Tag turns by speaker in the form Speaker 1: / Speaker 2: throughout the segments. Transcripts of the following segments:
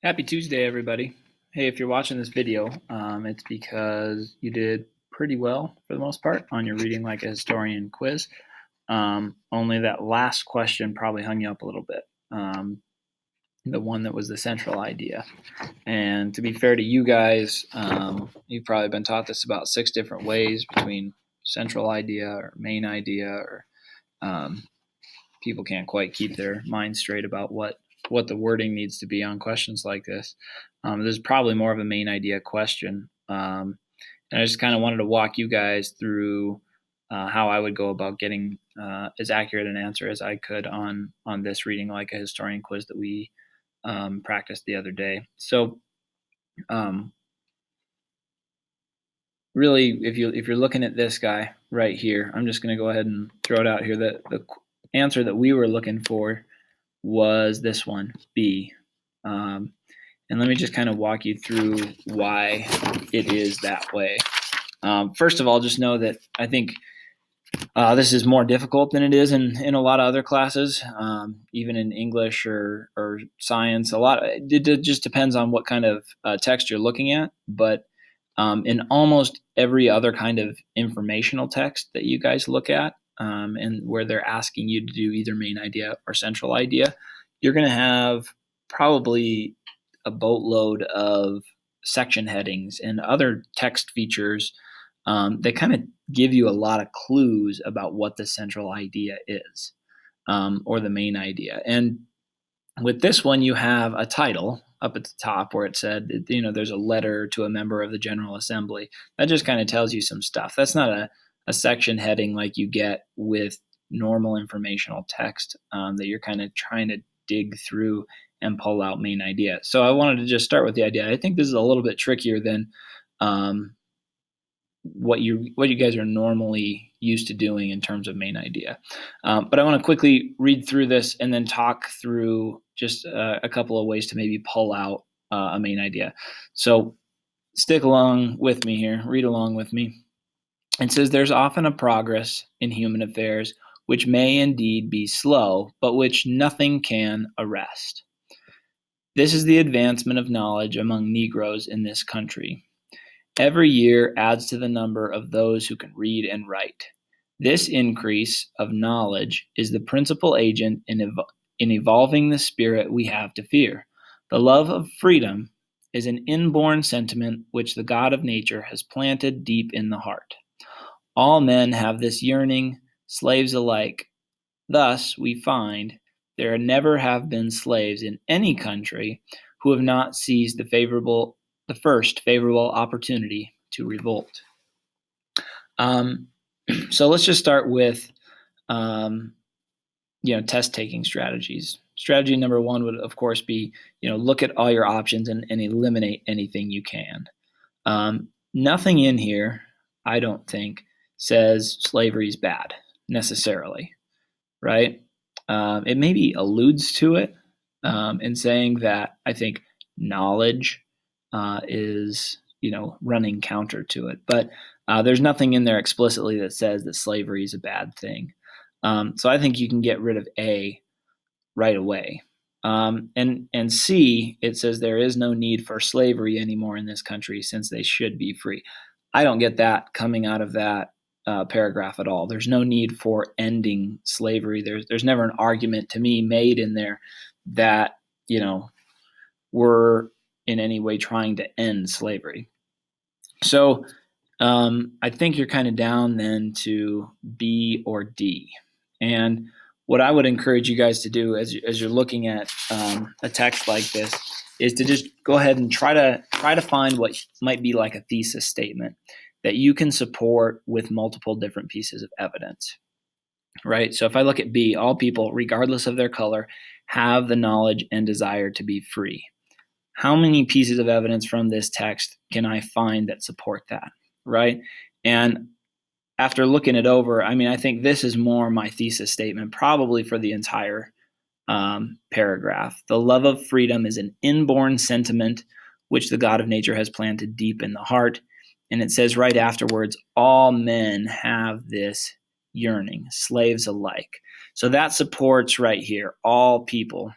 Speaker 1: Happy Tuesday, everybody. Hey, if you're watching this video, it's because you did pretty well for the most part on your Reading Like a Historian quiz. Only that last question probably hung you up a little bit. The one that was the central idea. And to be fair to you guys, you've probably been taught this about 6 different ways between central idea or main idea, or people can't quite keep their minds straight about what the wording needs to be on questions like this. This is probably more of a main idea question. And I just kind of wanted to walk you guys through how I would go about getting as accurate an answer as I could on this Reading Like a Historian quiz that we practiced the other day. So really, if you're looking at this guy right here, I'm just going to go ahead and throw it out here. The answer that we were looking for was this one, B. And let me just kind of walk you through why it is that way. First of all, just know that I think this is more difficult than it is in a lot of other classes, even in English or science. It just depends on what kind of text you're looking at. But in almost every other kind of informational text that you guys look at, and where they're asking you to do either main idea or central idea, you're going to have probably a boatload of section headings and other text features that kind of give you a lot of clues about what the central idea is, or the main idea. And with this one, you have a title up at the top where it said, there's a letter to a member of the General Assembly. That just kind of tells you some stuff. That's not a section heading like you get with normal informational text that you're kind of trying to dig through and pull out main idea. So I wanted to just start with the idea. I think this is a little bit trickier than what you guys are normally used to doing in terms of main idea. But I want to quickly read through this and then talk through just a couple of ways to maybe pull out a main idea. So stick along with me here. Read along with me. It says, there's often a progress in human affairs which may indeed be slow, but which nothing can arrest. This is the advancement of knowledge among Negroes in this country. Every year adds to the number of those who can read and write. This increase of knowledge is the principal agent in evolving the spirit we have to fear. The love of freedom is an inborn sentiment which the God of nature has planted deep in the heart. All men have this yearning, slaves alike. Thus, we find there never have been slaves in any country who have not seized the first favorable opportunity to revolt. So let's just start with, test-taking strategies. Strategy number 1 would, of course, be, look at all your options and eliminate anything you can. Nothing in here, I don't think, says slavery is bad necessarily, right? It maybe alludes to it in saying that I think knowledge is, running counter to it. But there's nothing in there explicitly that says that slavery is a bad thing. So I think you can get rid of A right away. And C, it says there is no need for slavery anymore in this country since they should be free. I don't get that coming out of that paragraph at all. There's no need for ending slavery. There's never an argument to me made in there that, we're in any way trying to end slavery. So I think you're kind of down then to B or D. And what I would encourage you guys to do as you're looking at a text like this is to just go ahead and try to find what might be like a thesis statement that you can support with multiple different pieces of evidence, right? So if I look at B, all people, regardless of their color, have the knowledge and desire to be free. How many pieces of evidence from this text can I find that support that, right? And after looking it over, I think this is more my thesis statement, probably for the entire paragraph. The love of freedom is an inborn sentiment which the God of nature has planted deep in the heart. And it says right afterwards, all men have this yearning, slaves alike. So that supports right here, all people,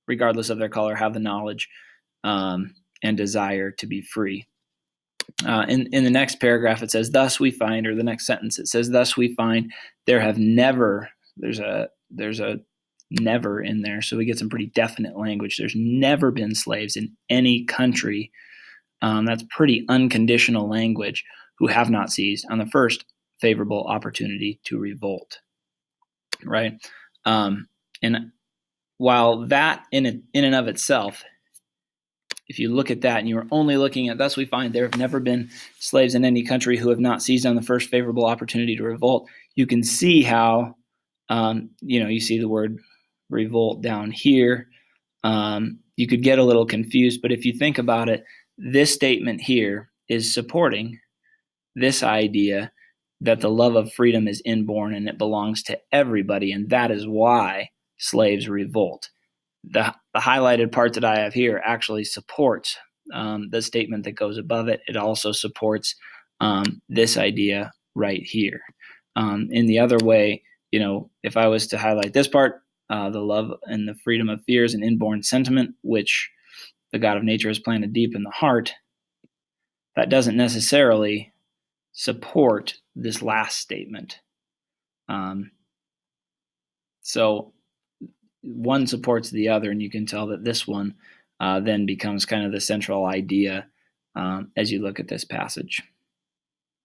Speaker 1: regardless of their color, have the knowledge and desire to be free. In the next paragraph, it says, thus we find, or the next sentence, it says, thus we find there have never, there's a never in there, so we get some pretty definite language. There's never been slaves in any country. That's pretty unconditional language, who have not seized on the first favorable opportunity to revolt, right? And while that in and of itself, if you look at that and you're only looking at, thus we find there have never been slaves in any country who have not seized on the first favorable opportunity to revolt, you can see how, you see the word revolt down here. You could get a little confused, but if you think about it, this statement here is supporting this idea that the love of freedom is inborn and it belongs to everybody, and that is why slaves revolt. The highlighted part that I have here actually supports the statement that goes above it. It also supports this idea right here. In the other way, if I was to highlight this part, the love and the freedom of fear is an inborn sentiment, which the God of nature has planted deep in the heart. That doesn't necessarily support this last statement. So one supports the other, and you can tell that this one then becomes kind of the central idea as you look at this passage.